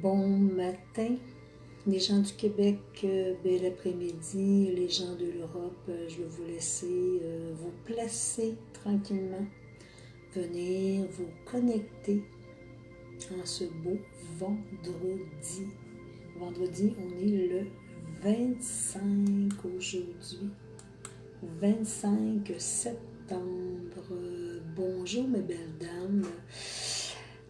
Bon matin, les gens du Québec, bel après-midi, les gens de l'Europe, je vais vous laisser vous placer tranquillement, venir vous connecter en ce beau vendredi. Vendredi, on est le 25 aujourd'hui, 25 septembre. Bonjour mes belles dames.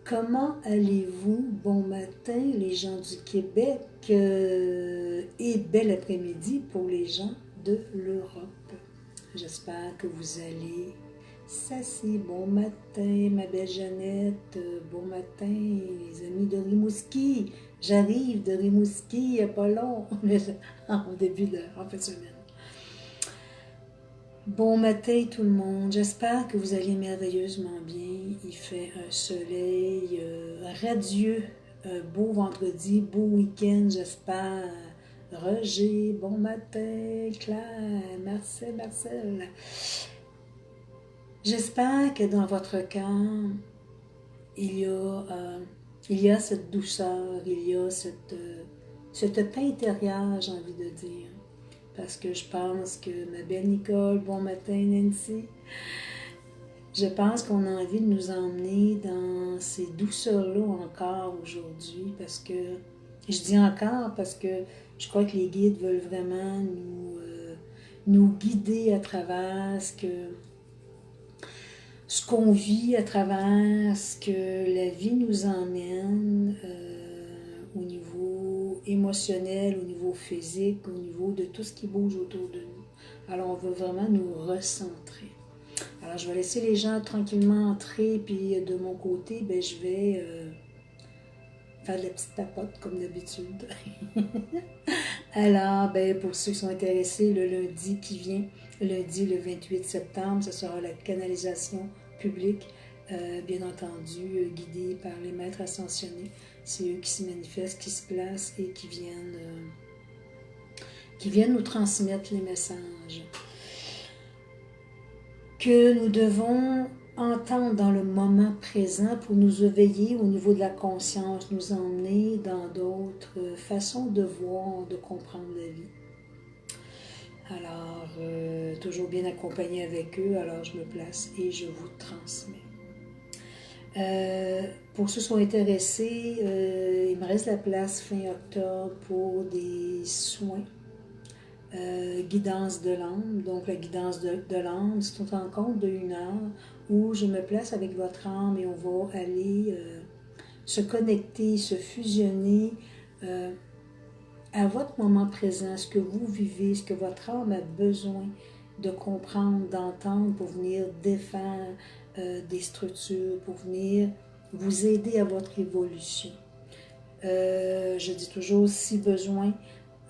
Comment allez-vous? Bon matin, les gens du Québec et bel après-midi pour les gens de l'Europe. J'espère que vous allez. Ça c'est bon matin, ma belle Jeannette. Bon matin, les amis de Rimouski. J'arrive de Rimouski, il n'y a pas long, en début de en fin de semaine. Bon matin tout le monde, j'espère que vous allez merveilleusement bien. Il fait un soleil radieux, un beau vendredi, beau week-end, j'espère. Roger, bon matin, Claire, Marcel. J'espère que dans votre cœur, il y a cette douceur, il y a cette paix intérieure, j'ai envie de dire. Parce que je pense que ma belle Nicole, bon matin Nancy, je pense qu'on a envie de nous emmener dans ces douceurs-là encore aujourd'hui, parce que, je dis encore parce que je crois que les guides veulent vraiment nous guider à travers ce qu'on vit, à travers ce que la vie nous emmène au niveau émotionnel, au niveau physique, au niveau de tout ce qui bouge autour de nous. Alors, on veut vraiment nous recentrer. Alors, je vais laisser les gens tranquillement entrer, puis de mon côté, ben, je vais faire de la petite tapote, comme d'habitude. Alors, ben, pour ceux qui sont intéressés, le lundi qui vient, lundi le 28 septembre, ce sera la canalisation publique, bien entendu, guidée par les maîtres ascensionnés. C'est eux qui se manifestent, qui se placent et qui viennent nous transmettre les messages que nous devons entendre dans le moment présent pour nous éveiller au niveau de la conscience, nous emmener dans d'autres façons de voir, de comprendre la vie. Alors, toujours bien accompagné avec eux, alors je me place et je vous transmets. Pour ceux qui sont intéressés, il me reste la place fin octobre pour des soins. Guidance de l'âme. Donc la guidance de l'âme, c'est une rencontre de 1 heure où je me place avec votre âme et on va aller se connecter, se fusionner à votre moment présent, ce que vous vivez, ce que votre âme a besoin de comprendre, d'entendre pour venir défaire des structures, pour venir vous aider à votre évolution. Je dis toujours, si besoin,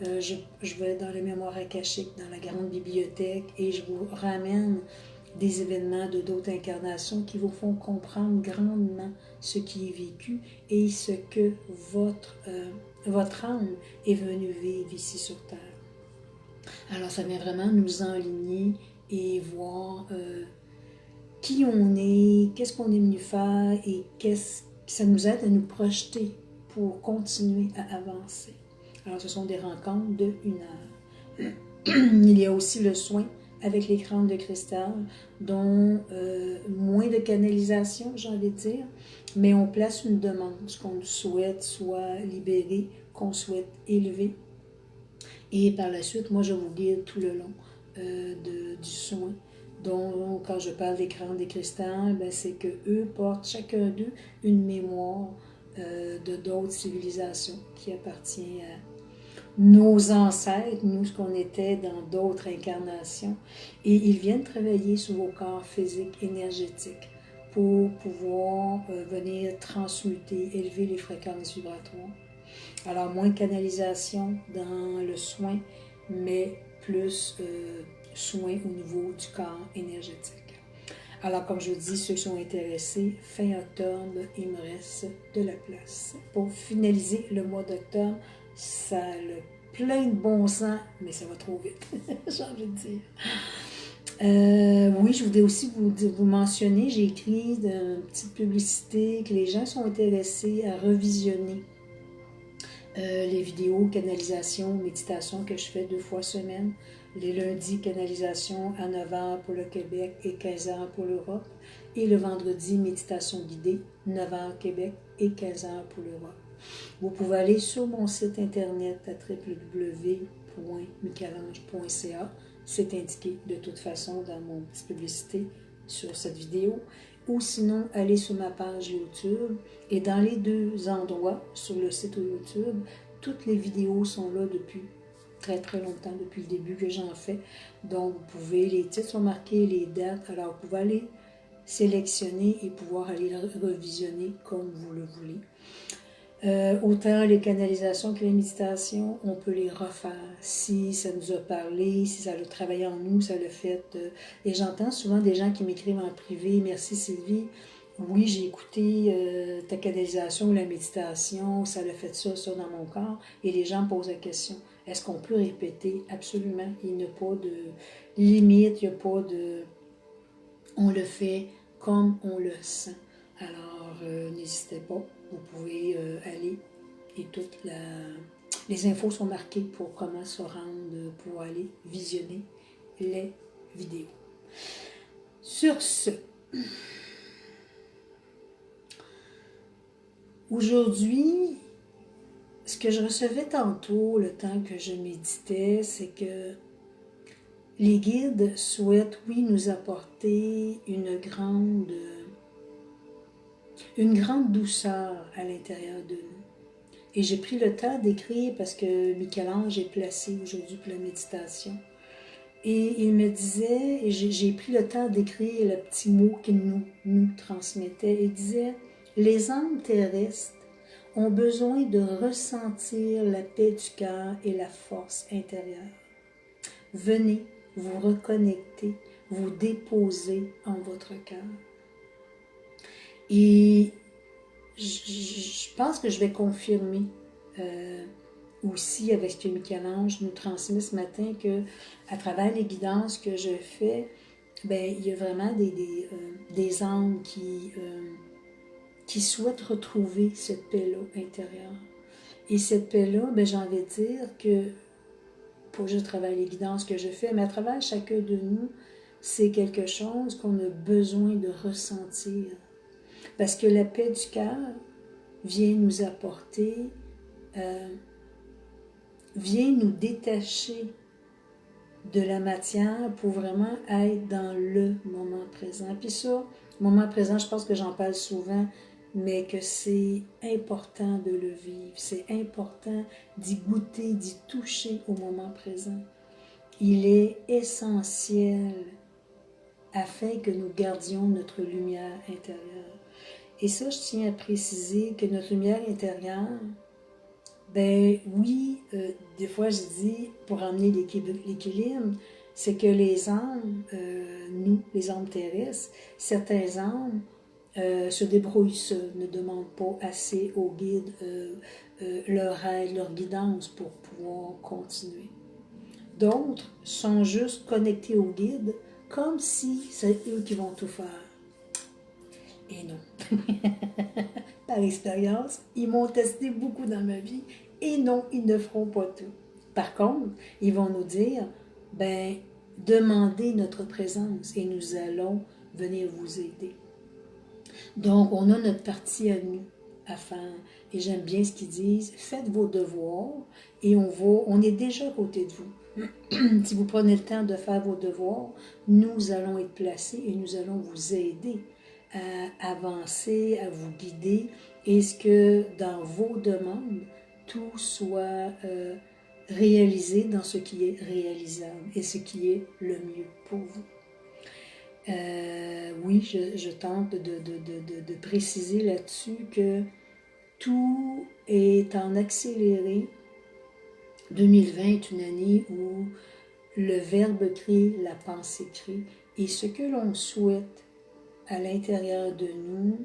je vais dans les mémoires akashiques, dans la grande bibliothèque, et je vous ramène des événements de d'autres incarnations qui vous font comprendre grandement ce qui est vécu et ce que votre âme est venue vivre ici sur Terre. Alors ça vient vraiment nous enligner et voir qui on est, qu'est-ce qu'on est venu faire et ça nous aide à nous projeter pour continuer à avancer. Alors, ce sont des rencontres de 1 heure. Il y a aussi le soin avec les crânes de cristal, dont moins de canalisation, j'ai envie de dire, mais on place une demande, ce qu'on souhaite soit libéré, qu'on souhaite élever. Et par la suite, moi, je vous guide tout le long du soin. Donc, quand je parle des crânes de cristal, ben, c'est qu'eux portent chacun d'eux une mémoire de d'autres civilisations qui appartient à nos ancêtres, nous, ce qu'on était dans d'autres incarnations. Et ils viennent travailler sur vos corps physiques, énergétiques, pour pouvoir venir transmuter, élever les fréquences vibratoires. Alors, moins de canalisation dans le soin, mais plus soin au niveau du corps énergétique. Alors, comme je vous dis, ceux qui sont intéressés, fin octobre, il me reste de la place. Pour finaliser le mois d'octobre, ça a plein de bon sens, mais ça va trop vite, j'ai envie de dire. Oui, je voudrais aussi vous mentionner, j'ai écrit une petite publicité que les gens sont intéressés à revisionner les vidéos canalisation, méditation que je fais 2 fois semaine. Les lundis, canalisation à 9h pour le Québec et 15h pour l'Europe. Et le vendredi, méditation guidée, 9h Québec et 15h pour l'Europe. Vous pouvez aller sur mon site internet à www.michelange.ca. C'est indiqué de toute façon dans mon petite publicité sur cette vidéo. Ou sinon, allez sur ma page YouTube. Et dans les 2 endroits, sur le site YouTube, toutes les vidéos sont là depuis très très longtemps, depuis le début que j'en fais. Donc, vous pouvez, les titres sont marqués, les dates. Alors, vous pouvez aller sélectionner et pouvoir aller revisionner comme vous le voulez. Autant les canalisations que les méditations, on peut les refaire si ça nous a parlé, si ça a travaillé en nous, ça l'a fait. Et j'entends souvent des gens qui m'écrivent en privé, merci Sylvie, oui j'ai écouté ta canalisation ou la méditation, ça l'a fait ça, ça dans mon corps. Et les gens posent la question, est-ce qu'on peut répéter? Absolument, il n'y a pas de limite, il n'y a pas de... On le fait comme on le sent. Alors, n'hésitez pas. Vous pouvez aller et les infos sont marquées pour comment se rendre, pour aller visionner les vidéos. Sur ce, aujourd'hui, ce que je recevais tantôt, le temps que je méditais, c'est que les guides souhaitent, oui, nous apporter une grande douceur à l'intérieur de nous. Et j'ai pris le temps d'écrire parce que Michel-Ange est placé aujourd'hui pour la méditation. Et il me disait, et j'ai pris le temps d'écrire le petit mot qu'il nous transmettait. Il disait, les âmes terrestres ont besoin de ressentir la paix du cœur et la force intérieure. Venez vous reconnecter, vous déposer en votre cœur. Et je pense que je vais confirmer aussi avec ce que Michel-Ange nous transmet ce matin que à travers les guidances que je fais, ben, il y a vraiment des âmes qui souhaitent retrouver cette paix-là intérieure. Et cette paix-là, ben, j'ai envie de dire que pour juste travailler les guidances que je fais, mais à travers chacun de nous, c'est quelque chose qu'on a besoin de ressentir. Parce que la paix du cœur vient nous apporter, vient nous détacher de la matière pour vraiment être dans le moment présent. Puis ça, moment présent, je pense que j'en parle souvent, mais que c'est important de le vivre. C'est important d'y goûter, d'y toucher au moment présent. Il est essentiel afin que nous gardions notre lumière intérieure. Et ça, je tiens à préciser que notre lumière intérieure, ben oui, des fois je dis, pour amener l'équilibre, c'est que les âmes, nous, les âmes terrestres, certains âmes se débrouillent seuls, ne demandent pas assez aux guides leur aide, leur guidance pour pouvoir continuer. D'autres sont juste connectés aux guides comme si c'est eux qui vont tout faire. Et non. Par expérience, ils m'ont testé beaucoup dans ma vie et non, ils ne feront pas tout. Par contre, ils vont nous dire, ben, demandez notre présence et nous allons venir vous aider. Donc, on a notre partie à nous à faire. Et j'aime bien ce qu'ils disent, faites vos devoirs et on est déjà à côté de vous. Si vous prenez le temps de faire vos devoirs, nous allons être placés et nous allons vous aider à avancer, à vous guider, et ce que dans vos demandes, tout soit réalisé dans ce qui est réalisable et ce qui est le mieux pour vous. Oui, je tente de préciser là-dessus que tout est en accéléré. 2020 est une année où le verbe crée, la pensée crée, et ce que l'on souhaite à l'intérieur de nous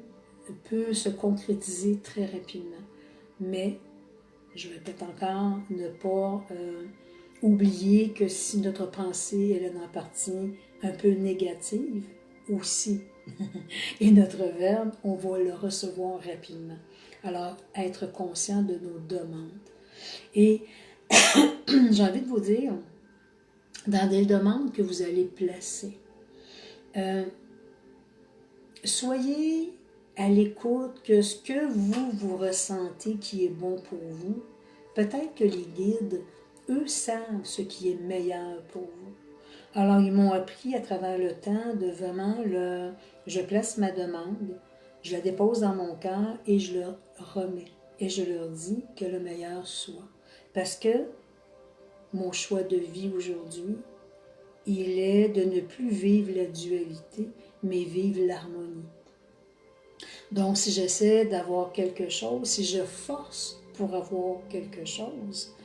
peut se concrétiser très rapidement. Mais, je vais peut-être encore ne pas oublier que si notre pensée elle est en partie un peu négative aussi, et notre verbe, on va le recevoir rapidement. Alors, être conscient de nos demandes. Et j'ai envie de vous dire, dans des demandes que vous allez placer, soyez à l'écoute que ce que vous ressentez qui est bon pour vous, peut-être que les guides, eux, savent ce qui est meilleur pour vous. Alors, ils m'ont appris à travers le temps de vraiment je place ma demande, je la dépose dans mon cœur et je leur remets. Et je leur dis que le meilleur soit. Parce que mon choix de vie aujourd'hui, il est de ne plus vivre la dualité, mais vivre l'harmonie. Donc, si j'essaie d'avoir quelque chose, si je force pour avoir quelque chose,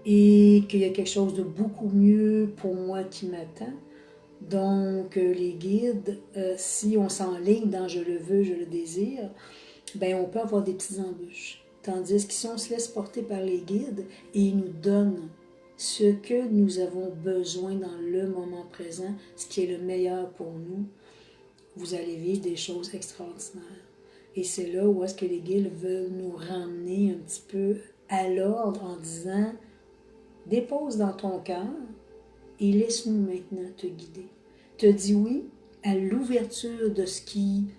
et qu'il y a quelque chose de beaucoup mieux pour moi qui m'attend, donc les guides, si on s'enligne dans « je le veux, je le désire », ben on peut avoir des petites embûches. Tandis que si on se laisse porter par les guides et ils nous donnent ce que nous avons besoin dans le moment présent, ce qui est le meilleur pour nous, vous allez vivre des choses extraordinaires. Et c'est là où est-ce que les guides veulent nous ramener un petit peu à l'ordre en disant « dépose dans ton cœur et laisse-nous maintenant te guider. » Te dis oui à l'ouverture de ce qui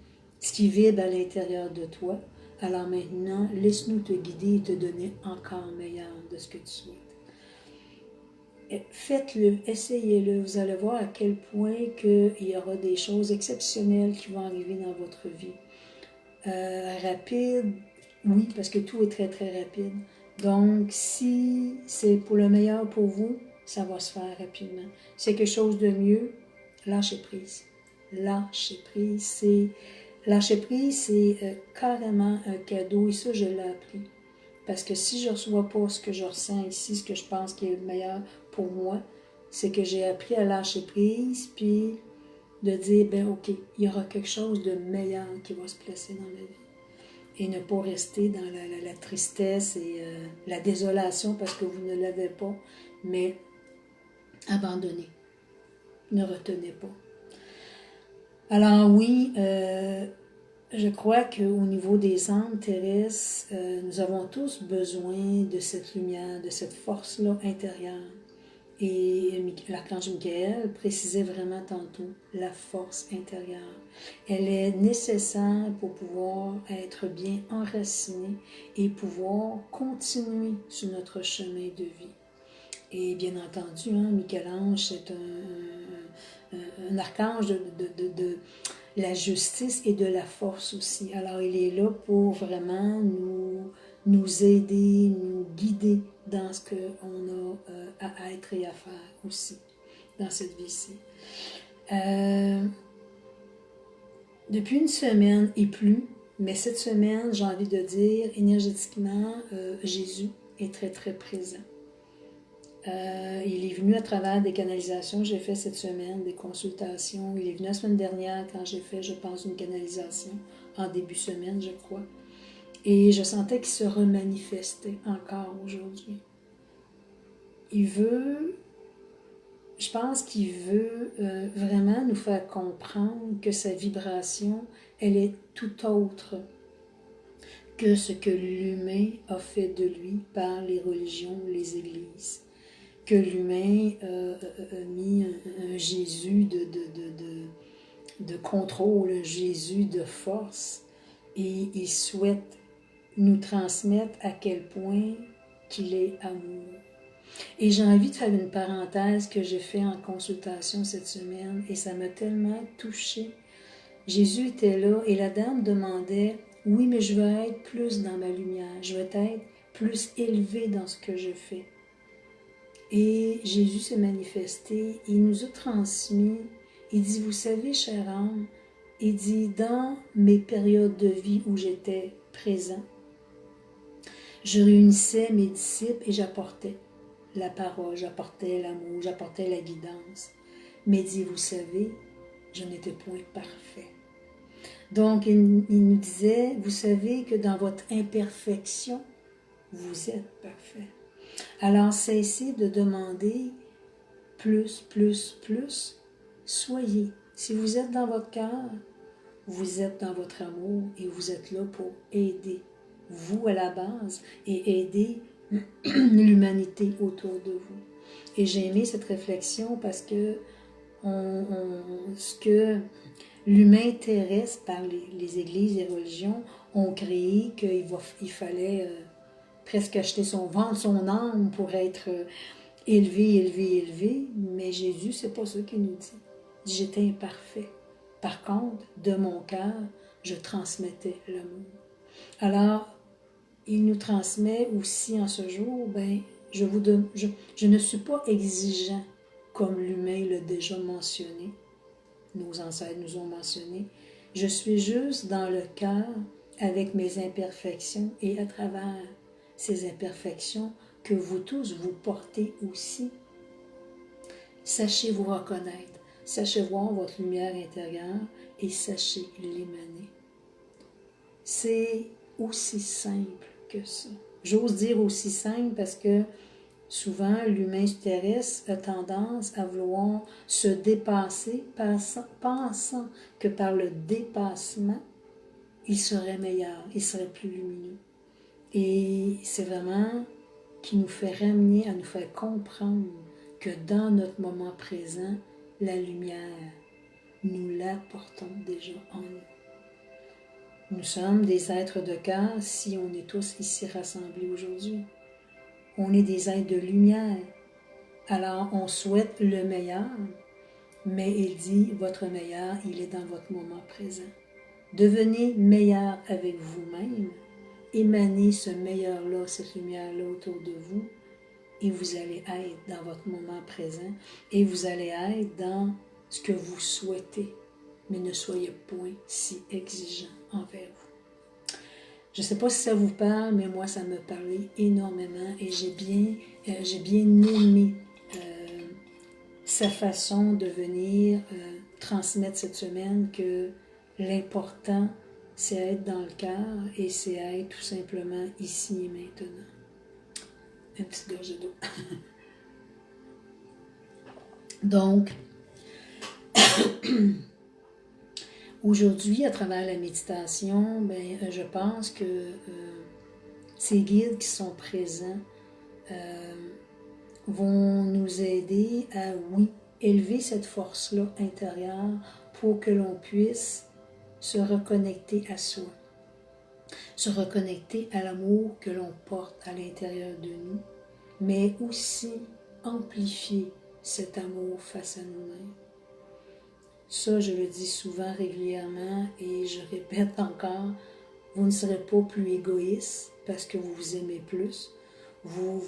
vibre à l'intérieur de toi. Alors maintenant, laisse-nous te guider et te donner encore meilleur de ce que tu souhaites. Faites-le, essayez-le, vous allez voir à quel point il y aura des choses exceptionnelles qui vont arriver dans votre vie. Rapide, oui, parce que tout est très très rapide. Donc, si c'est pour le meilleur pour vous, ça va se faire rapidement. Si c'est quelque chose de mieux, lâchez prise. Lâchez prise, c'est carrément un cadeau et ça, je l'ai appris. Parce que si je ne reçois pas ce que je ressens ici, ce que je pense qui est le meilleur pour moi, c'est que j'ai appris à lâcher prise, puis de dire, ben ok, il y aura quelque chose de meilleur qui va se placer dans la vie. Et ne pas rester dans la tristesse et la désolation parce que vous ne l'avez pas, mais abandonnez. Ne retenez pas. Alors oui, je crois qu'au niveau des âmes terrestres, nous avons tous besoin de cette lumière, de cette force-là intérieure. Et l'archange Michael précisait vraiment tantôt la force intérieure. Elle est nécessaire pour pouvoir être bien enracinée et pouvoir continuer sur notre chemin de vie. Et bien entendu, Michel-Ange, c'est un archange de la justice et de la force aussi. Alors, il est là pour vraiment nous aider, nous guider dans ce qu'on a à être et à faire aussi, dans cette vie-ci. Depuis une semaine et plus, mais cette semaine, j'ai envie de dire, énergétiquement, Jésus est très, très présent. Il est venu à travers des canalisations que j'ai fait cette semaine, des consultations. Il est venu la semaine dernière quand j'ai fait, je pense, une canalisation, en début de semaine, je crois. Et je sentais qu'il se remanifestait encore aujourd'hui. Je pense qu'il veut vraiment nous faire comprendre que sa vibration, elle est tout autre que ce que l'humain a fait de lui par les religions, les églises. Que l'humain a mis un Jésus de contrôle, un Jésus de force, et il souhaite nous transmettre à quel point qu'il est amour. Et j'ai envie de faire une parenthèse que j'ai fait en consultation cette semaine, et ça m'a tellement touchée. Jésus était là, et la dame demandait, « Oui, mais je veux être plus dans ma lumière, je veux être plus élevé dans ce que je fais. » Et Jésus s'est manifesté, il nous a transmis, il dit, vous savez, chère âme, il dit, dans mes périodes de vie où j'étais présent, je réunissais mes disciples et j'apportais la parole, j'apportais l'amour, j'apportais la guidance. Mais il dit, vous savez, je n'étais point parfait. Donc, il nous disait, vous savez que dans votre imperfection, vous êtes parfait. Alors, cessez de demander plus, plus, plus. Soyez. Si vous êtes dans votre cœur, vous êtes dans votre amour et vous êtes là pour aider vous à la base et aider l'humanité autour de vous. Et j'ai aimé cette réflexion parce que ce que l'humain terrestre par les églises et religions ont créé qu'il fallait presque acheter vendre son âme pour être élevé, élevé, élevé. Mais Jésus, c'est pas ça qu'il nous dit. Il dit, j'étais imparfait. Par contre, de mon cœur, je transmettais l'amour. Alors, il nous transmet aussi en ce jour, je ne suis pas exigeant comme l'humain l'a déjà mentionné, nos ancêtres nous ont mentionné. Je suis juste dans le cœur avec mes imperfections et à travers ces imperfections que vous tous vous portez aussi. Sachez vous reconnaître, sachez voir votre lumière intérieure et sachez l'émaner. C'est aussi simple que ça. J'ose dire aussi simple parce que souvent, l'humain terrestre a tendance à vouloir se dépasser, pensant que par le dépassement, il serait meilleur, il serait plus lumineux. Et c'est vraiment qui nous fait ramener à nous faire comprendre que dans notre moment présent, la lumière, nous la portons déjà en nous. Nous sommes des êtres de cœur si on est tous ici rassemblés aujourd'hui. On est des êtres de lumière. Alors, on souhaite le meilleur, mais il dit, votre meilleur, il est dans votre moment présent. Devenez meilleur avec vous-même, émanez ce meilleur-là, cette lumière-là autour de vous, et vous allez être dans votre moment présent, et vous allez être dans ce que vous souhaitez, mais ne soyez point si exigeant envers vous. Je ne sais pas si ça vous parle, mais moi, ça me parlait énormément, et j'ai bien aimé sa façon de venir transmettre cette semaine que l'important, c'est être dans le cœur et c'est être tout simplement ici et maintenant. Une petite gorgée d'eau. Donc, aujourd'hui, à travers la méditation, je pense que ces guides qui sont présents vont nous aider à, oui, élever cette force-là intérieure pour que l'on puisse se reconnecter à soi, se reconnecter à l'amour que l'on porte à l'intérieur de nous, mais aussi amplifier cet amour face à nous-mêmes. Ça, je le dis souvent régulièrement et je répète encore, vous ne serez pas plus égoïste parce que vous vous aimez plus. Vous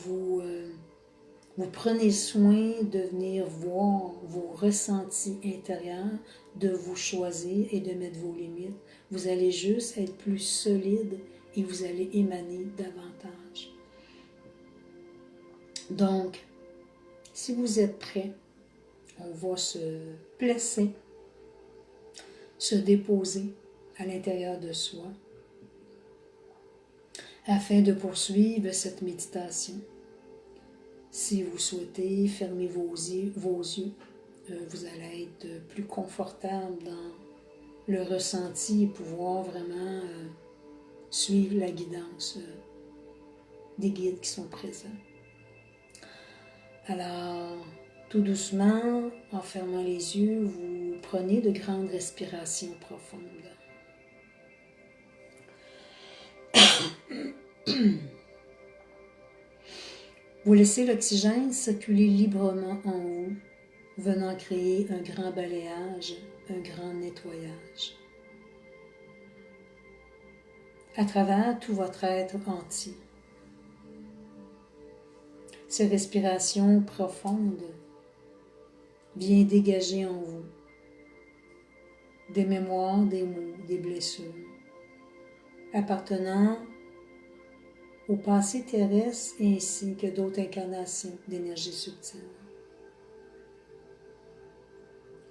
prenez soin de venir voir vos ressentis intérieurs, de vous choisir et de mettre vos limites. Vous allez juste être plus solide et vous allez émaner davantage. Donc, si vous êtes prêts, on va se placer, se déposer à l'intérieur de soi afin de poursuivre cette méditation. Si vous souhaitez, fermez vos yeux. Vous allez être plus confortable dans le ressenti et pouvoir vraiment suivre la guidance des guides qui sont présents. Alors, tout doucement, en fermant les yeux, vous prenez de grandes respirations profondes. Vous laissez l'oxygène circuler librement en vous, venant créer un grand balayage, un grand nettoyage. À travers tout votre être entier. Ces respirations profondes viennent dégager en vous des mémoires, des maux, des blessures, appartenant au passé terrestre ainsi que d'autres incarnations d'énergie subtile.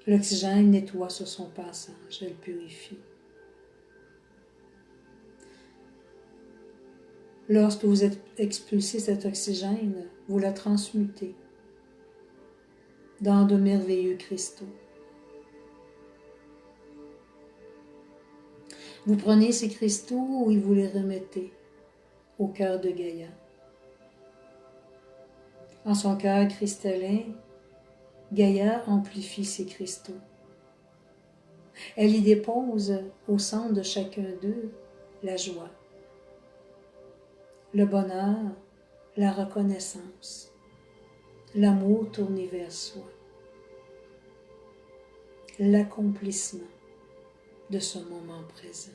L'oxygène nettoie sur son passage, elle purifie. Lorsque vous expulsez cet oxygène, vous la transmutez dans de merveilleux cristaux. Vous prenez ces cristaux et vous les remettez au cœur de Gaïa. En son cœur cristallin, Gaïa amplifie ses cristaux. Elle y dépose au centre de chacun d'eux la joie, le bonheur, la reconnaissance, l'amour tourné vers soi, l'accomplissement de ce moment présent.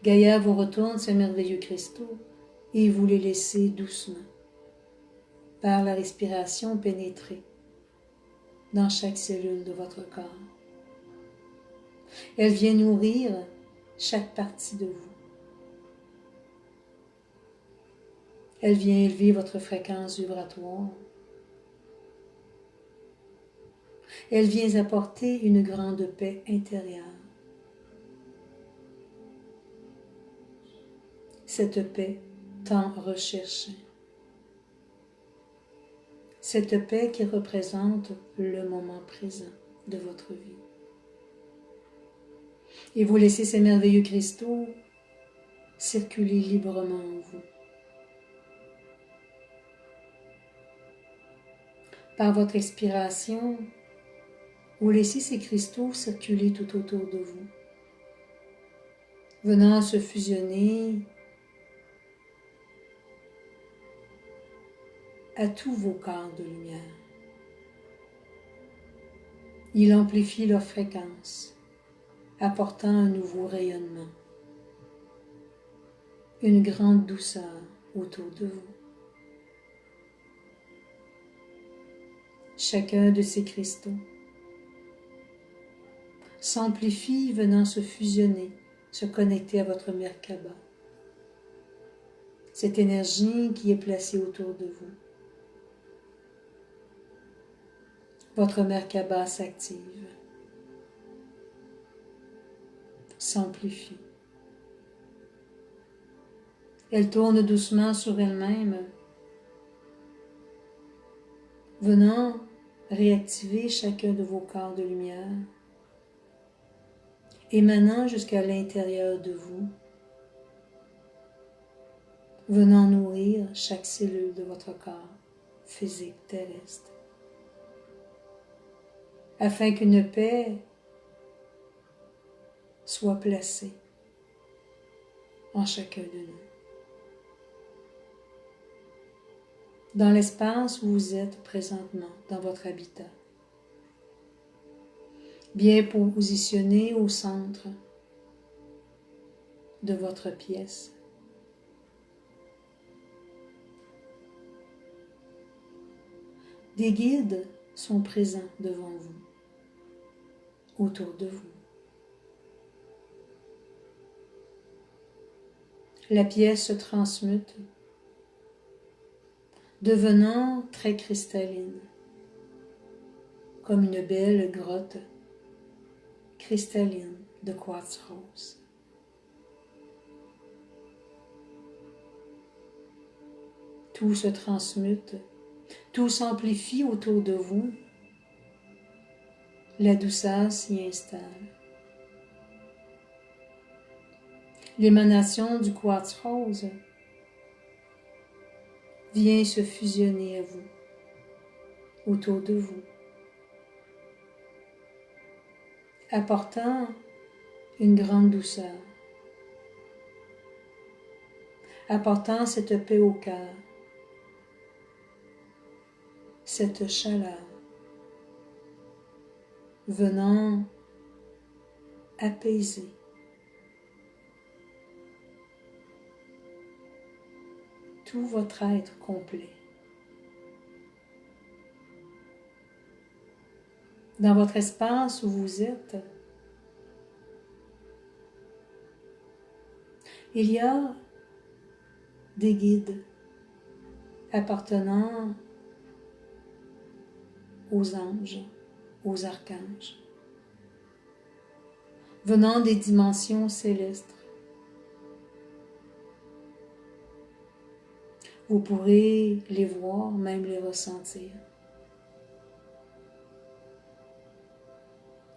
Gaïa vous retourne ces merveilleux cristaux et vous les laissez doucement, par la respiration, pénétrer dans chaque cellule de votre corps. Elle vient nourrir chaque partie de vous. Elle vient élever votre fréquence vibratoire. Elle vient apporter une grande paix intérieure. Cette paix tant recherchée. Cette paix qui représente le moment présent de votre vie. Et vous laissez ces merveilleux cristaux circuler librement en vous. Par votre expiration, vous laissez ces cristaux circuler tout autour de vous, venant se fusionner à tous vos corps de lumière. Il amplifie leur fréquence, apportant un nouveau rayonnement, une grande douceur autour de vous. Chacun de ces cristaux s'amplifie venant se fusionner, se connecter à votre Merkaba. Cette énergie qui est placée autour de vous. Votre Merkaba s'active, s'amplifie. Elle tourne doucement sur elle-même, venant réactiver chacun de vos corps de lumière, émanant jusqu'à l'intérieur de vous, venant nourrir chaque cellule de votre corps physique terrestre, afin qu'une paix soit placée en chacun de nous. Dans l'espace où vous êtes présentement, dans votre habitat, bien positionné au centre de votre pièce. Des guides sont présents devant vous, autour de vous. La pièce se transmute, devenant très cristalline, comme une belle grotte cristalline de quartz rose. Tout se transmute, tout s'amplifie autour de vous. La douceur s'y installe. L'émanation du quartz rose vient se fusionner à vous, autour de vous, apportant une grande douceur, apportant cette paix au cœur, cette chaleur, venant apaiser tout votre être complet. Dans votre espace où vous êtes, il y a des guides appartenant aux anges, aux archanges, venant des dimensions célestes. Vous pourrez les voir, même les ressentir.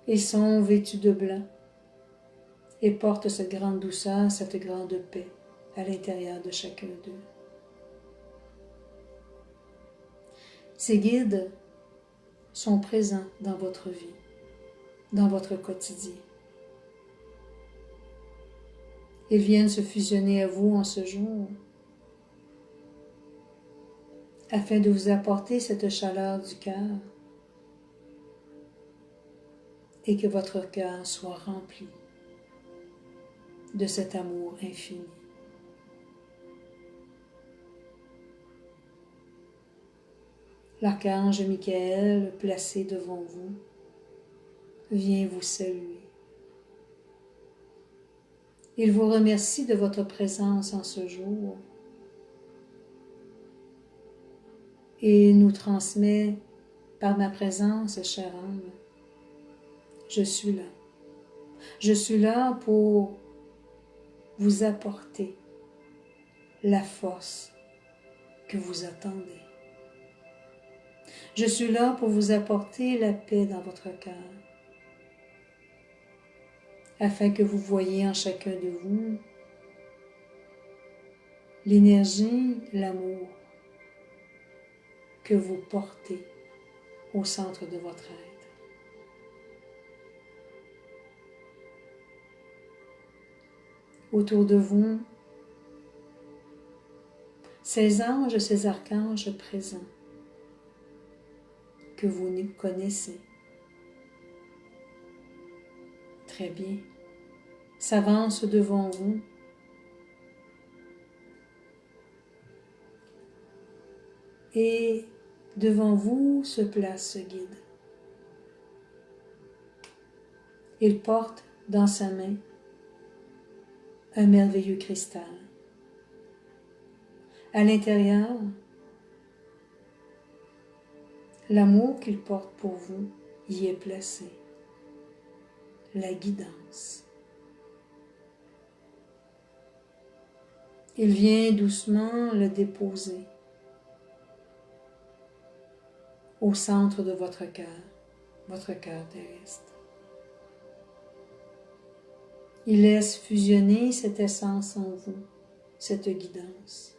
Ils sont vêtus de blanc et portent cette grande douceur, cette grande paix à l'intérieur de chacun d'eux. Ces guides sont présents dans votre vie, dans votre quotidien. Ils viennent se fusionner à vous en ce jour afin de vous apporter cette chaleur du cœur et que votre cœur soit rempli de cet amour infini. L'archange Michael, placé devant vous, vient vous saluer. Il vous remercie de votre présence en ce jour et nous transmet par ma présence, chère âme, je suis là. Je suis là pour vous apporter la force que vous attendez. Je suis là pour vous apporter la paix dans votre cœur, afin que vous voyiez en chacun de vous l'énergie, l'amour que vous portez au centre de votre être. Autour de vous, ces anges, ces archanges présents que vous connaissez très bien, s'avancent devant vous et devant vous se place ce guide. Il porte dans sa main un merveilleux cristal. À l'intérieur, l'amour qu'il porte pour vous y est placé, la guidance. Il vient doucement le déposer au centre de votre cœur terrestre. Il laisse fusionner cette essence en vous, cette guidance,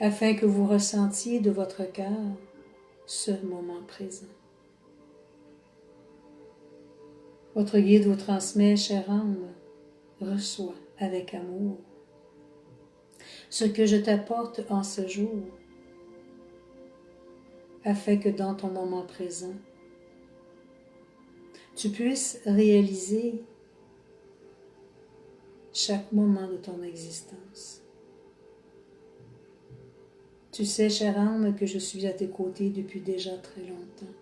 afin que vous ressentiez de votre cœur ce moment présent. Votre guide vous transmet, chère âme, reçois avec amour ce que je t'apporte en ce jour, afin que dans ton moment présent, tu puisses réaliser chaque moment de ton existence. Tu sais, chère âme, que je suis à tes côtés depuis déjà très longtemps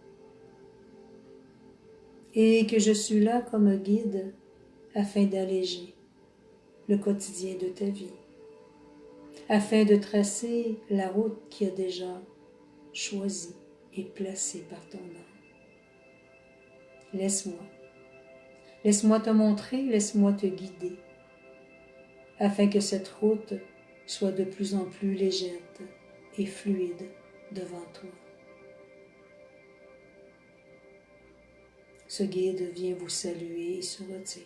et que je suis là comme guide afin d'alléger le quotidien de ta vie, afin de tracer la route qui a déjà choisie et placée par ton âme. Laisse-moi te montrer, laisse-moi te guider, afin que cette route soit de plus en plus légère et fluide devant toi. Ce guide vient vous saluer et se retire.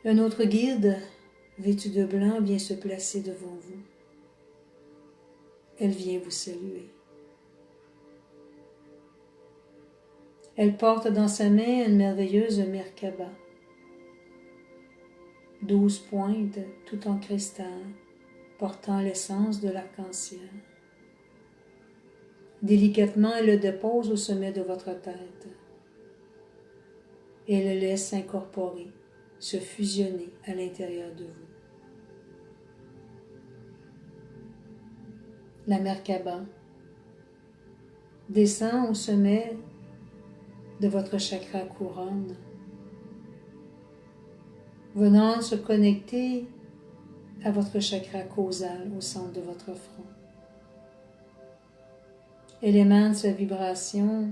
Un autre guide, vêtu de blanc, vient se placer devant vous. Elle vient vous saluer. Elle porte dans sa main une merveilleuse Merkaba, 12 pointes, tout en cristal, portant l'essence de l'arc-en-ciel. Délicatement, elle le dépose au sommet de votre tête et le laisse s'incorporer, se fusionner à l'intérieur de vous. La Merkaba descend au sommet de votre chakra couronne, venant se connecter à votre chakra causal au centre de votre front. Elle émane sa vibration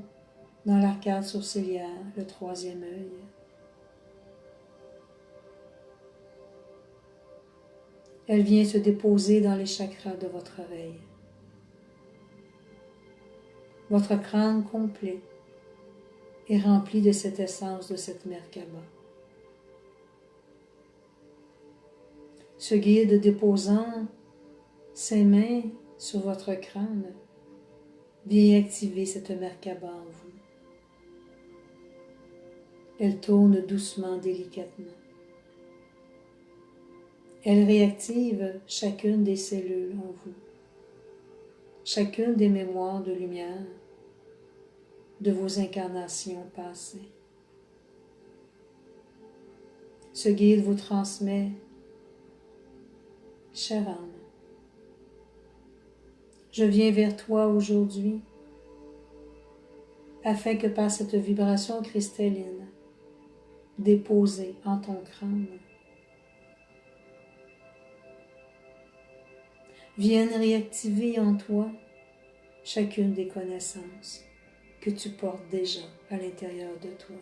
dans l'arcade sourcilière, le troisième œil. Elle vient se déposer dans les chakras de votre oreille. Votre crâne complet est rempli de cette essence de cette Merkaba. Ce guide déposant ses mains sur votre crâne vient activer cette Merkaba en vous. Elle tourne doucement, délicatement. Elle réactive chacune des cellules en vous, chacune des mémoires de lumière de vos incarnations passées. Ce guide vous transmet, chère âme, je viens vers toi aujourd'hui afin que par cette vibration cristalline déposée en ton crâne, vienne réactiver en toi chacune des connaissances que tu portes déjà à l'intérieur de toi.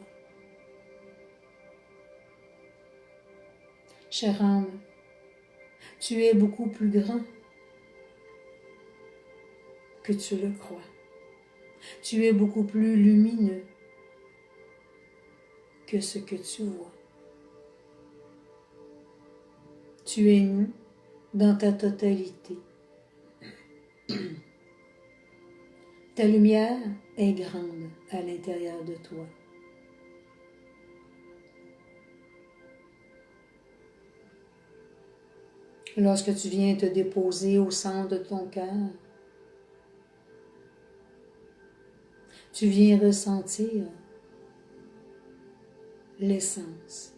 Chère âme, tu es beaucoup plus grand que tu le crois. Tu es beaucoup plus lumineux que ce que tu vois. Tu es nu dans ta totalité. Ta lumière est grande à l'intérieur de toi. Lorsque tu viens te déposer au centre de ton cœur, tu viens ressentir l'essence.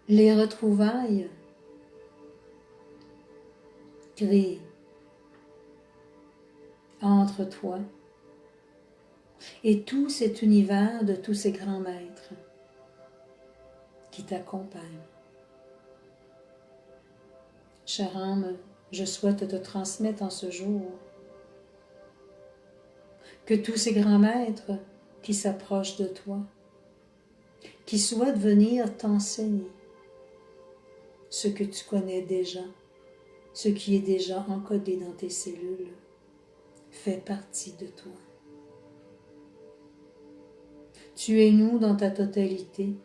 Les retrouvailles créées entre toi et tout cet univers de tous ces grands maîtres qui t'accompagnent. Chère âme, je souhaite te transmettre en ce jour que tous ces grands maîtres qui s'approchent de toi, qui souhaitent venir t'enseigner ce que tu connais déjà, ce qui est déjà encodé dans tes cellules, fait partie de toi. Tu es nous dans ta totalité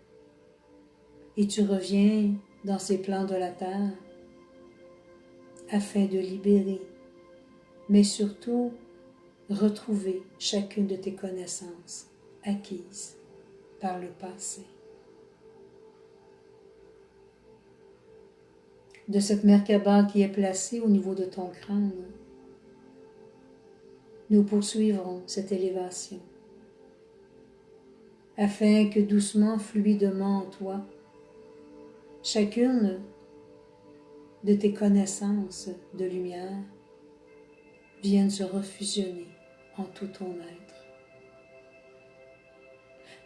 et tu reviens dans ces plans de la terre afin de libérer, mais surtout retrouver chacune de tes connaissances acquises par le passé. De cette Merkaba qui est placée au niveau de ton crâne, nous poursuivrons cette élévation afin que doucement, fluidement en toi, chacune de tes connaissances de lumière vienne se refusionner en tout ton être.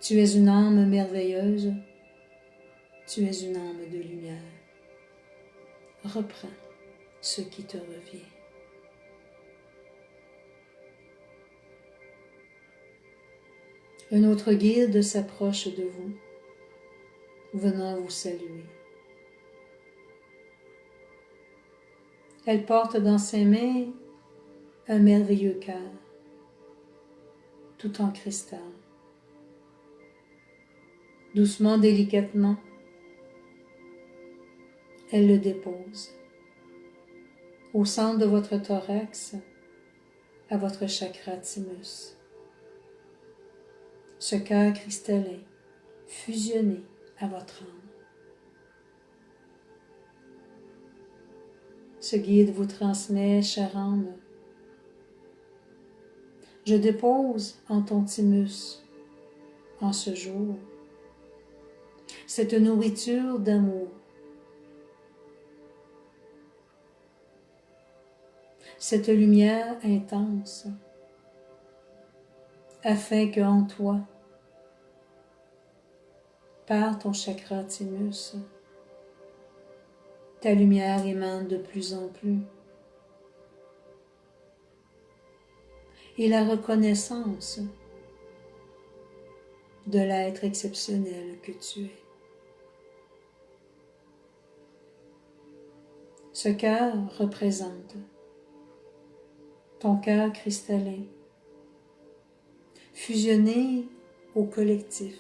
Tu es une âme merveilleuse, tu es une âme de lumière. Reprends ce qui te revient. Un autre guide s'approche de vous, venant vous saluer. Elle porte dans ses mains un merveilleux cœur, tout en cristal. Doucement, délicatement, elle le dépose au centre de votre thorax, à votre chakra thymus. Ce cœur cristallin fusionné à votre âme. Ce guide vous transmet, chère âme. Je dépose en ton thymus, en ce jour, cette nourriture d'amour, cette lumière intense, afin qu'en toi, par ton chakra thymus, ta lumière émane de plus en plus. Et la reconnaissance de l'être exceptionnel que tu es. Ce cœur représente ton cœur cristallin, fusionné au collectif,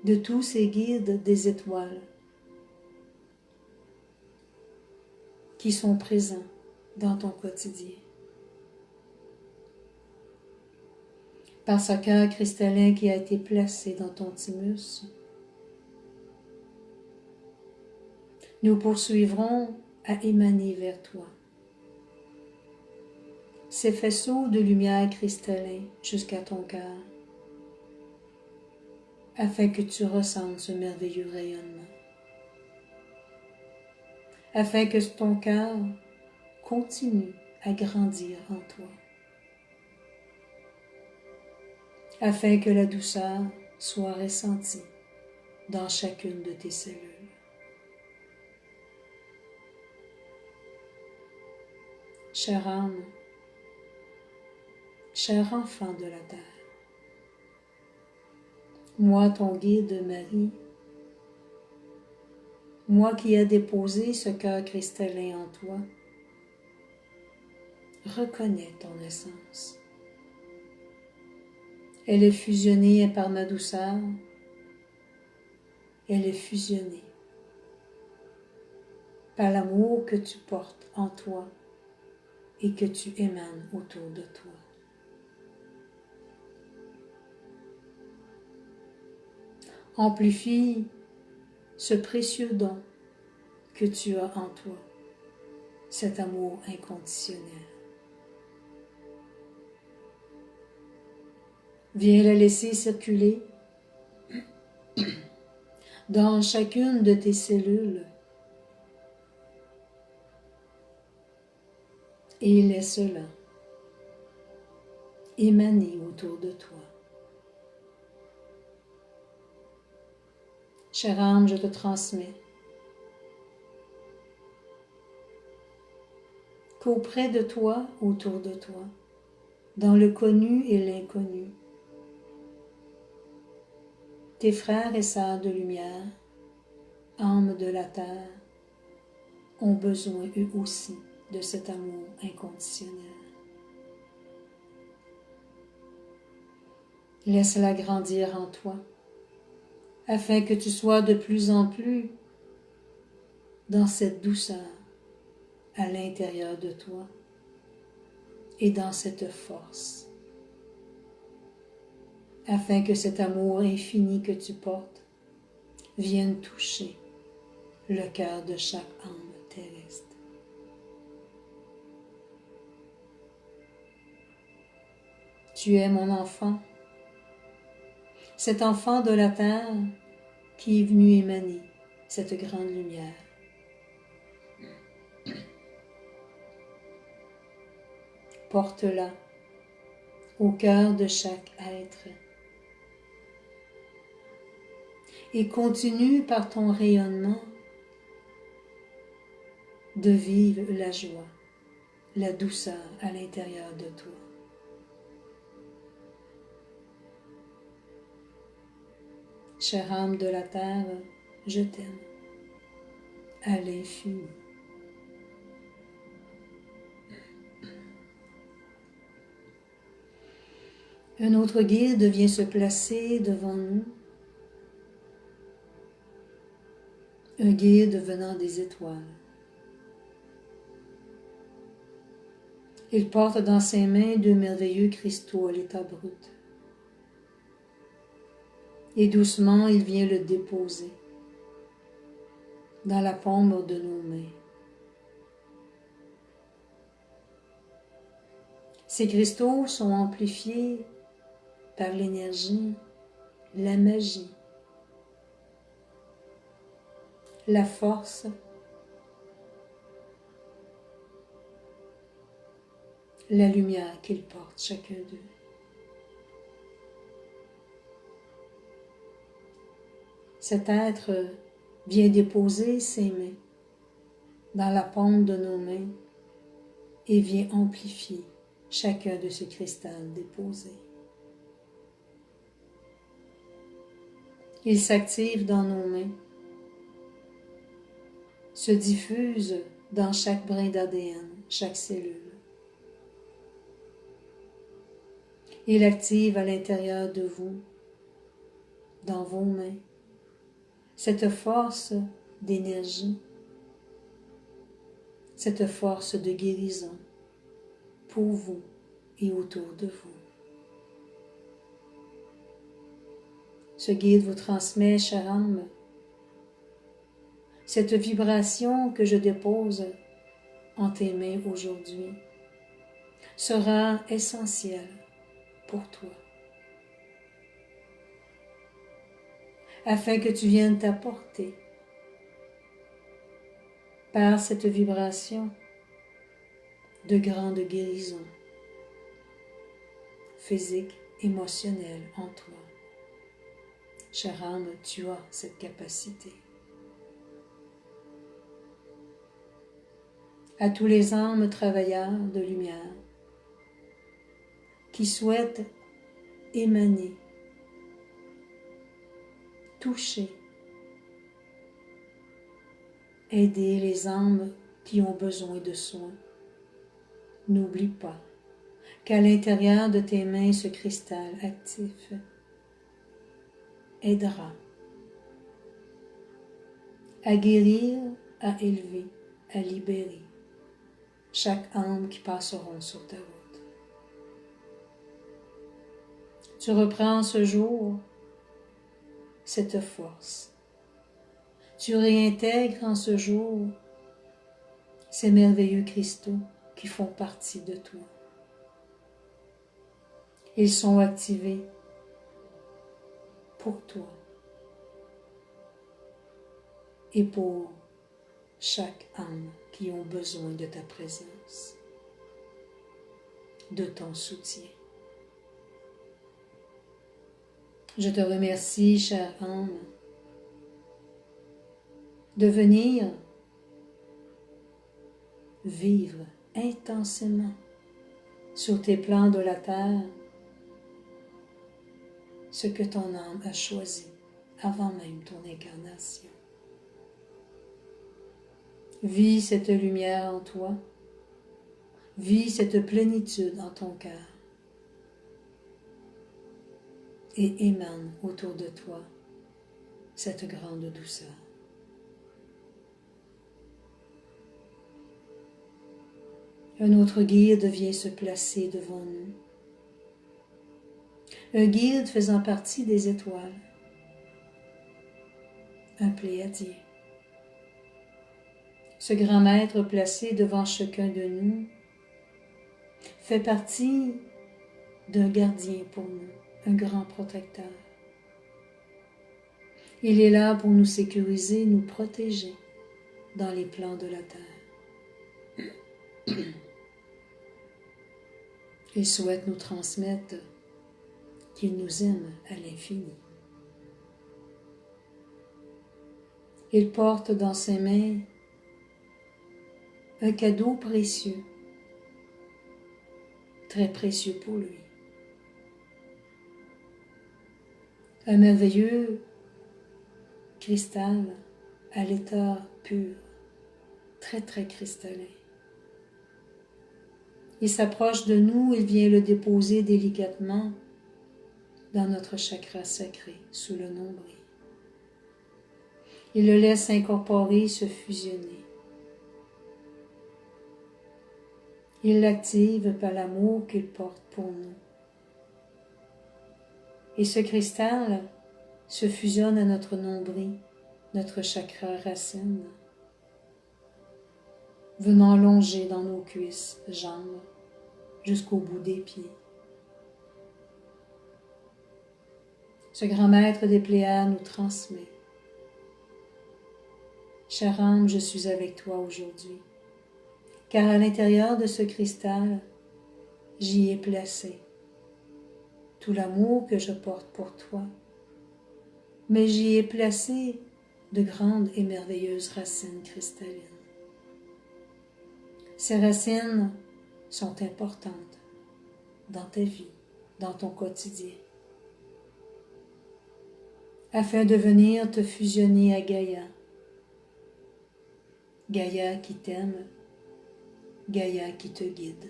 de tous ces guides des étoiles qui sont présents dans ton quotidien. Par ce cœur cristallin qui a été placé dans ton thymus, nous poursuivrons à émaner vers toi ces faisceaux de lumière cristallin jusqu'à ton cœur, afin que tu ressentes ce merveilleux rayonnement, afin que ton cœur continue à grandir en toi, afin que la douceur soit ressentie dans chacune de tes cellules. Chère âme, cher enfant de la terre, moi ton guide Marie, moi qui ai déposé ce cœur cristallin en toi, reconnais ton essence. Elle est fusionnée par ma douceur, elle est fusionnée par l'amour que tu portes en toi et que tu émanes autour de toi. Amplifie ce précieux don que tu as en toi, cet amour inconditionnel. Viens le laisser circuler dans chacune de tes cellules et laisse-la émaner autour de toi. Chère âme, je te transmets qu'auprès de toi, autour de toi, dans le connu et l'inconnu, tes frères et sœurs de lumière, âmes de la terre, ont besoin eux aussi de cet amour inconditionnel. Laisse-la grandir en toi, afin que tu sois de plus en plus dans cette douceur à l'intérieur de toi et dans cette force, afin que cet amour infini que tu portes vienne toucher le cœur de chaque âme terrestre. Tu es mon enfant, cet enfant de la terre qui est venu émaner cette grande lumière. Porte-la au cœur de chaque être et continue par ton rayonnement de vivre la joie, la douceur à l'intérieur de toi. Chère âme de la terre, je t'aime à l'infini. Un autre guide vient se placer devant nous, un guide venant des étoiles. Il porte dans ses mains deux merveilleux cristaux à l'état brut. Et doucement, il vient le déposer dans la paume de nos mains. Ces cristaux sont amplifiés par l'énergie, la magie, la force, la lumière qu'ils portent chacun d'eux. Cet être vient déposer ses mains dans la paume de nos mains et vient amplifier chacun de ces cristals déposés. Il s'active dans nos mains, se diffuse dans chaque brin d'ADN, chaque cellule. Il active à l'intérieur de vous, dans vos mains, cette force d'énergie, cette force de guérison pour vous et autour de vous. Ce guide vous transmet, chère âme, cette vibration que je dépose en tes mains aujourd'hui sera essentielle pour toi, afin que tu viennes t'apporter par cette vibration de grande guérison physique, émotionnelle en toi. Chère âme, tu as cette capacité. À tous les âmes travailleurs de lumière qui souhaitent émaner, toucher, aider les âmes qui ont besoin de soins. N'oublie pas qu'à l'intérieur de tes mains, ce cristal actif aidera à guérir, à élever, à libérer chaque âme qui passeront sur ta route. Tu reprends ce jour cette force. Tu réintègres en ce jour ces merveilleux cristaux qui font partie de toi. Ils sont activés pour toi et pour chaque âme qui ont besoin de ta présence, de ton soutien. Je te remercie, chère âme, de venir vivre intensément sur tes plans de la terre ce que ton âme a choisi avant même ton incarnation. Vis cette lumière en toi, vis cette plénitude en ton cœur et émane autour de toi cette grande douceur. Un autre guide vient se placer devant nous. Un guide faisant partie des étoiles. Un pléiadien. Ce grand maître placé devant chacun de nous fait partie d'un gardien pour nous, un grand protecteur. Il est là pour nous sécuriser, nous protéger dans les plans de la terre. Il souhaite nous transmettre qu'il nous aime à l'infini. Il porte dans ses mains un cadeau précieux, très précieux pour lui. Un merveilleux cristal à l'état pur, très très cristallin. Il s'approche de nous, il vient le déposer délicatement dans notre chakra sacré, sous le nombril. Il le laisse incorporer, se fusionner. Il l'active par l'amour qu'il porte pour nous. Et ce cristal se fusionne à notre nombril, notre chakra racine, venant longer dans nos cuisses, jambes, jusqu'au bout des pieds. Ce grand maître des Pléiades nous transmet. Chère âme, je suis avec toi aujourd'hui, car à l'intérieur de ce cristal, j'y ai placé tout l'amour que je porte pour toi, mais j'y ai placé de grandes et merveilleuses racines cristallines. Ces racines sont importantes dans ta vie, dans ton quotidien, afin de venir te fusionner à Gaïa. Gaïa qui t'aime, Gaïa qui te guide.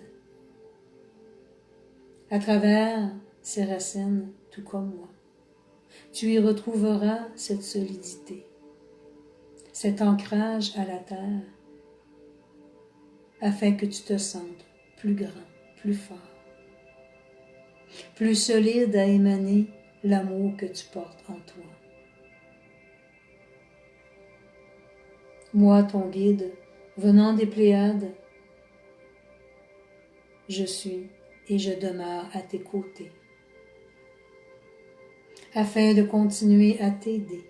À travers ces racines, tout comme moi, tu y retrouveras cette solidité, cet ancrage à la terre, afin que tu te sentes plus grand, plus fort, plus solide à émaner l'amour que tu portes en toi. Moi, ton guide, venant des Pléiades, je suis et je demeure à tes côtés, afin de continuer à t'aider,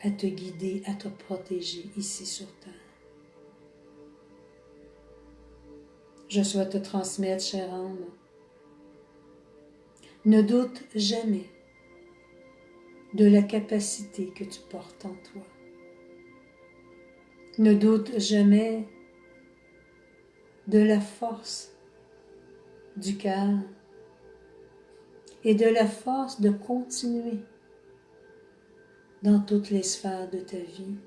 à te guider, à te protéger ici sur terre. Je souhaite te transmettre, chère âme, ne doute jamais de la capacité que tu portes en toi. Ne doute jamais de la force du cœur et de la force de continuer dans toutes les sphères de ta vie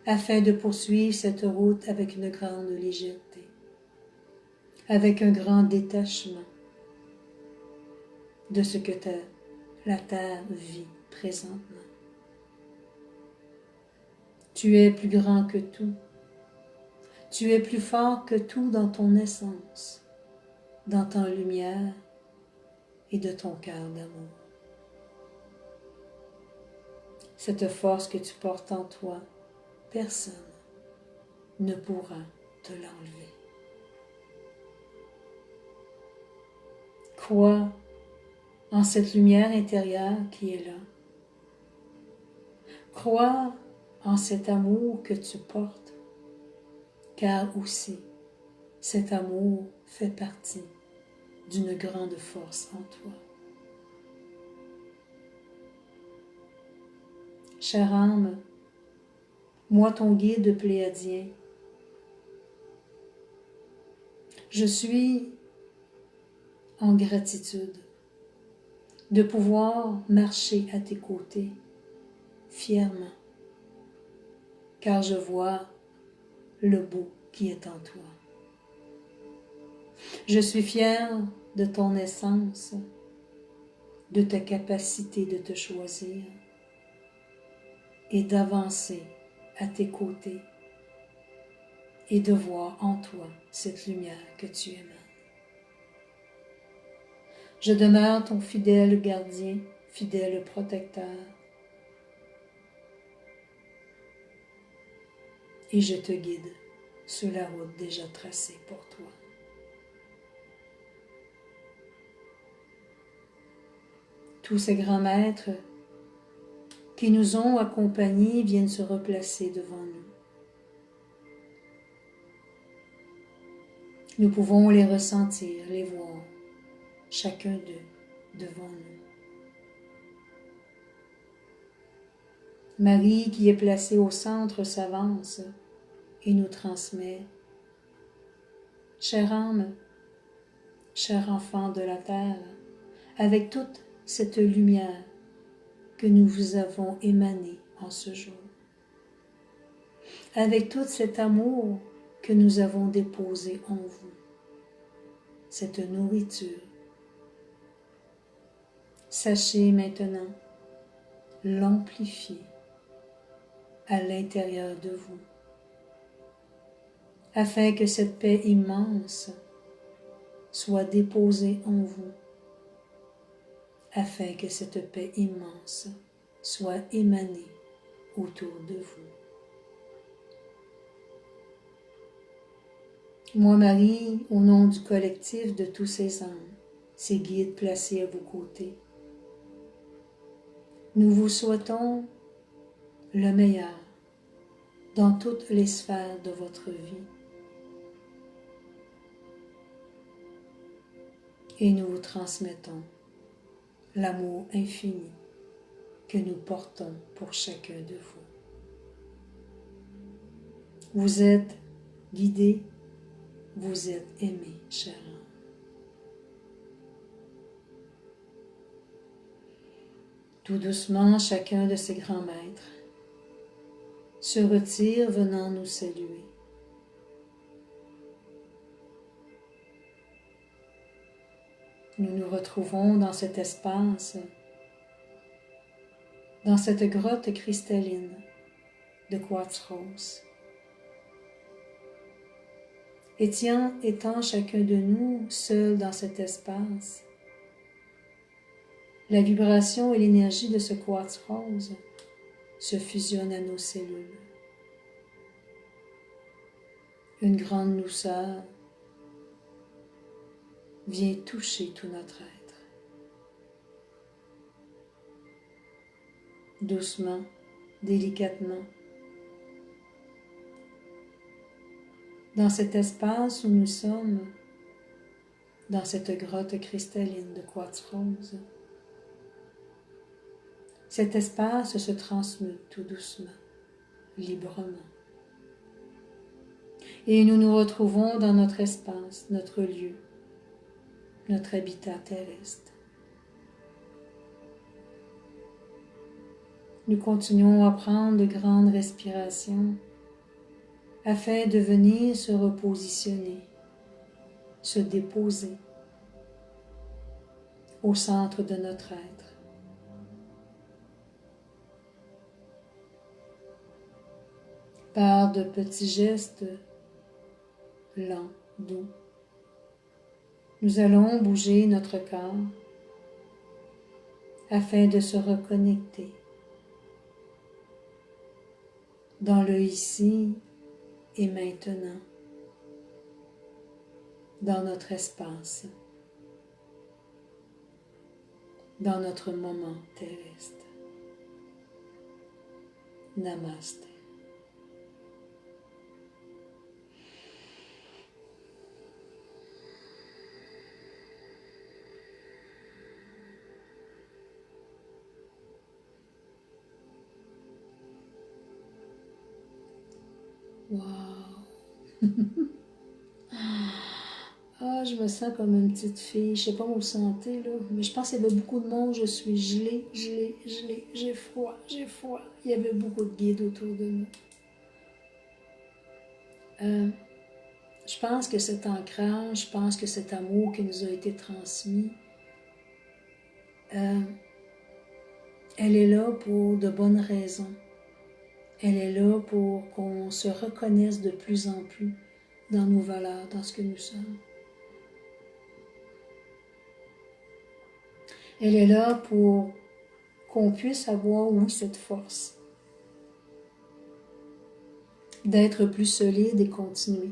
afin de poursuivre cette route avec une grande légèreté, avec un grand détachement de ce que la terre vit présentement. Tu es plus grand que tout. Tu es plus fort que tout dans ton essence, dans ta lumière et de ton cœur d'amour. Cette force que tu portes en toi, personne ne pourra te l'enlever. Crois en cette lumière intérieure qui est là. Crois en cet amour que tu portes, car aussi cet amour fait partie d'une grande force en toi. Chère âme, moi ton guide pléiadien, je suis en gratitude de pouvoir marcher à tes côtés fièrement, car je vois le beau qui est en toi. Je suis fière de ton essence, de ta capacité de te choisir et d'avancer à tes côtés et de voir en toi cette lumière que tu émanes. Je demeure ton fidèle gardien, fidèle protecteur, et je te guide sur la route déjà tracée pour toi. Tous ces grands maîtres qui nous ont accompagnés viennent se replacer devant nous. Nous pouvons les ressentir, les voir, chacun d'eux devant nous. Marie, qui est placée au centre, s'avance et nous transmet. Chère âme, cher enfant de la terre, avec toute cette lumière que nous vous avons émanée en ce jour, avec tout cet amour que nous avons déposé en vous, cette nourriture, sachez maintenant l'amplifier à l'intérieur de vous, afin que cette paix immense soit déposée en vous, afin que cette paix immense soit émanée autour de vous. Moi, Marie, au nom du collectif de tous ces âmes, ces guides placés à vos côtés, nous vous souhaitons le meilleur dans toutes les sphères de votre vie. Et nous vous transmettons l'amour infini que nous portons pour chacun de vous. Vous êtes guidés, vous êtes aimés, chère âme. Tout doucement, chacun de ces grands maîtres se retire venant nous saluer. Nous nous retrouvons dans cet espace dans cette grotte cristalline de quartz rose. Étant chacun de nous seul dans cet espace, la vibration et l'énergie de ce quartz rose se fusionnent à nos cellules. Une grande douceur vient toucher tout notre être. Doucement, délicatement, dans cet espace où nous sommes, dans cette grotte cristalline de quartz rose, cet espace se transmute tout doucement, librement. Et nous nous retrouvons dans notre espace, notre lieu, notre habitat terrestre. Nous continuons à prendre de grandes respirations afin de venir se repositionner, se déposer au centre de notre être. Par de petits gestes lents, doux, nous allons bouger notre corps afin de se reconnecter dans le ici et maintenant, dans notre espace, dans notre moment terrestre. Namasté. Wow! Ah, je me sens comme une petite fille. Je sais pas où vous sentez, là, mais je pense qu'il y avait beaucoup de monde. Je suis gelée, j'ai froid. Il y avait beaucoup de guides autour de nous. Je pense que cet ancrage, je pense que cet amour qui nous a été transmis, elle est là pour de bonnes raisons. Elle est là pour qu'on se reconnaisse de plus en plus dans nos valeurs, dans ce que nous sommes. Elle est là pour qu'on puisse avoir, oui, cette force d'être plus solide et continuer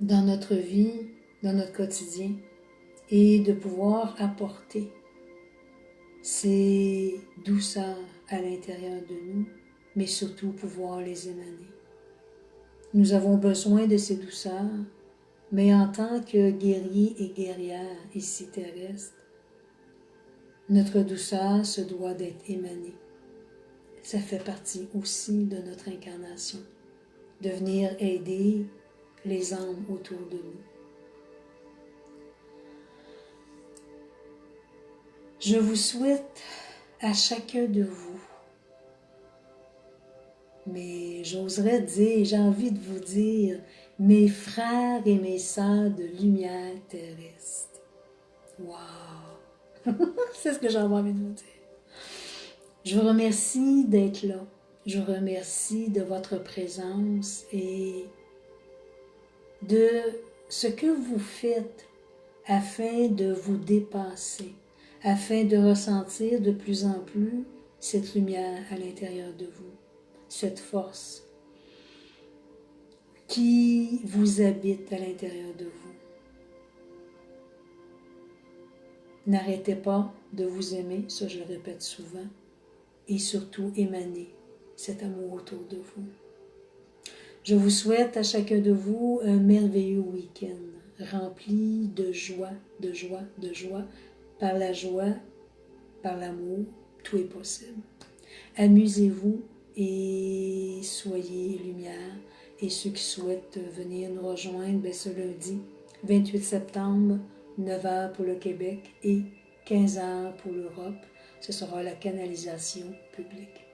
dans notre vie, dans notre quotidien, et de pouvoir apporter ces douceurs à l'intérieur de nous, mais surtout pouvoir les émaner. Nous avons besoin de ces douceurs, mais en tant que guerriers et guerrières ici terrestres, notre douceur se doit d'être émanée. Ça fait partie aussi de notre incarnation, de venir aider les âmes autour de nous. Je vous souhaite à chacun de vous, mais j'oserais dire, j'ai envie de vous dire, mes frères et mes sœurs de lumière terrestre. Wow! C'est ce que j'avais envie de vous dire. Je vous remercie d'être là. Je vous remercie de votre présence et de ce que vous faites afin de vous dépasser, afin de ressentir de plus en plus cette lumière à l'intérieur de vous, cette force qui vous habite à l'intérieur de vous. N'arrêtez pas de vous aimer, ça je le répète souvent, et surtout émaner cet amour autour de vous. Je vous souhaite à chacun de vous un merveilleux week-end, rempli de joie, de joie, de joie. Par la joie, par l'amour, tout est possible. Amusez-vous et soyez lumière. Et ceux qui souhaitent venir nous rejoindre, ce lundi 28 septembre, 9h pour le Québec et 15h pour l'Europe. Ce sera la canalisation publique.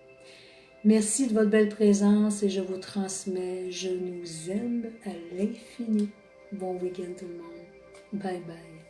Merci de votre belle présence et je vous transmets, je nous aime à l'infini. Bon week-end tout le monde. Bye bye.